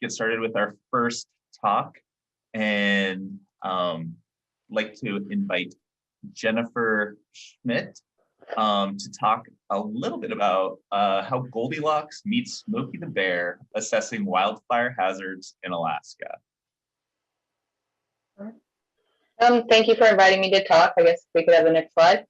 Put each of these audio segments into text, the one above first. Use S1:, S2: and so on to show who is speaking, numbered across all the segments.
S1: get started with our first talk and like to invite Jennifer Schmidt to talk a little bit about how Goldilocks meets Smokey the Bear assessing wildfire hazards in Alaska.
S2: Thank you for inviting me to talk. I guess we could have the next slide.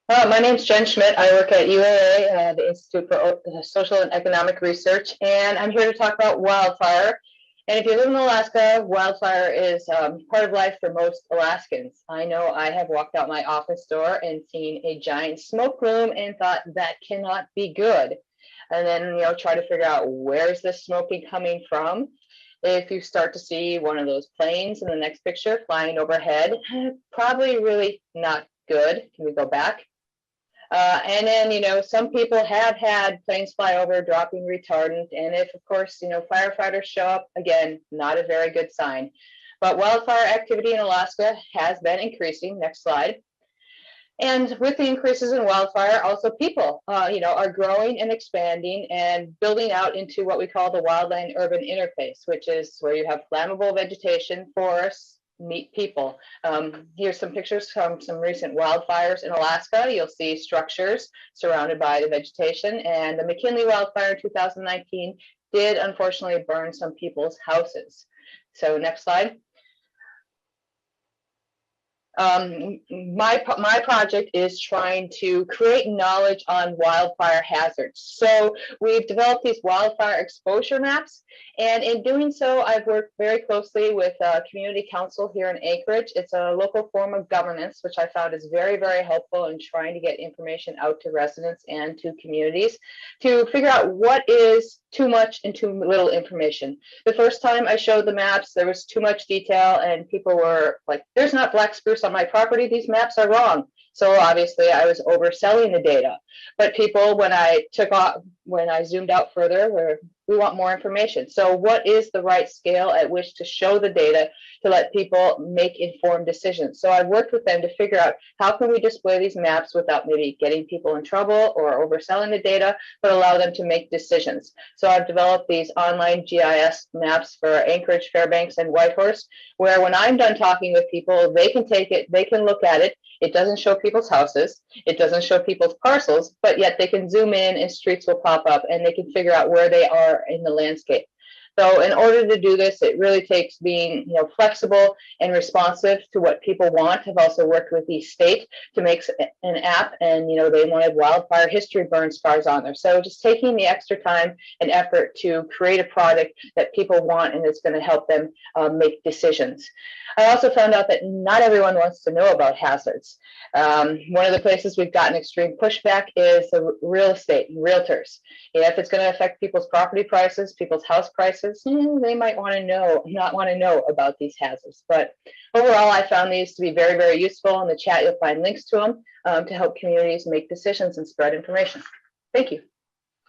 S2: My name is Jen Schmidt. I work at UAA, the Institute for Social and Economic Research, and I'm here to talk about wildfire. And if you live in Alaska, wildfire is part of life for most Alaskans. I know I have walked out my office door and seen a giant smoke plume and thought that cannot be good. And then, try to figure out where's this smoking coming from. If you start to see one of those planes in the next picture flying overhead, probably really not good. Can we go back? And then, some people have had planes fly over dropping retardant. And if, of course, firefighters show up, again, not a very good sign. But wildfire activity in Alaska has been increasing. Next slide. And with the increases in wildfire, also people, are growing and expanding and building out into what we call the wildland-urban interface, which is where you have flammable vegetation, forests, meet people. Here's some pictures from some recent wildfires in Alaska. You'll see structures surrounded by the vegetation, and the McKinley wildfire in 2019 did unfortunately burn some people's houses. So next slide. My project is trying to create knowledge on wildfire hazards. So we've developed these wildfire exposure maps, and in doing so, I've worked very closely with Community Council here in Anchorage. It's a local form of governance, which I found is very, very helpful in trying to get information out to residents and to communities to figure out what is too much and too little information. The first time I showed the maps, there was too much detail, and people were like, there's not black spruce on my property, these maps are wrong. So obviously I was overselling the data. But people, when I zoomed out further, we want more information. So what is the right scale at which to show the data to let people make informed decisions? So I've worked with them to figure out how can we display these maps without maybe getting people in trouble or overselling the data, but allow them to make decisions. So I've developed these online GIS maps for Anchorage, Fairbanks, and Whitehorse, where when I'm done talking with people, they can take it, they can look at it. It doesn't show people's houses, it doesn't show people's parcels, but yet they can zoom in and streets will pop up and they can figure out where they are in the landscape. So in order to do this, it really takes being flexible and responsive to what people want. I've also worked with the state to make an app, and they wanted wildfire history burn scars on there. So just taking the extra time and effort to create a product that people want and it's going to help them make decisions. I also found out that not everyone wants to know about hazards. One of the places we've gotten extreme pushback is the real estate and realtors. If it's going to affect people's property prices, people's house prices, they might not want to know about these hazards. But overall, I found these to be very, very useful. In the chat, you'll find links to them to help communities make decisions and spread information. Thank you.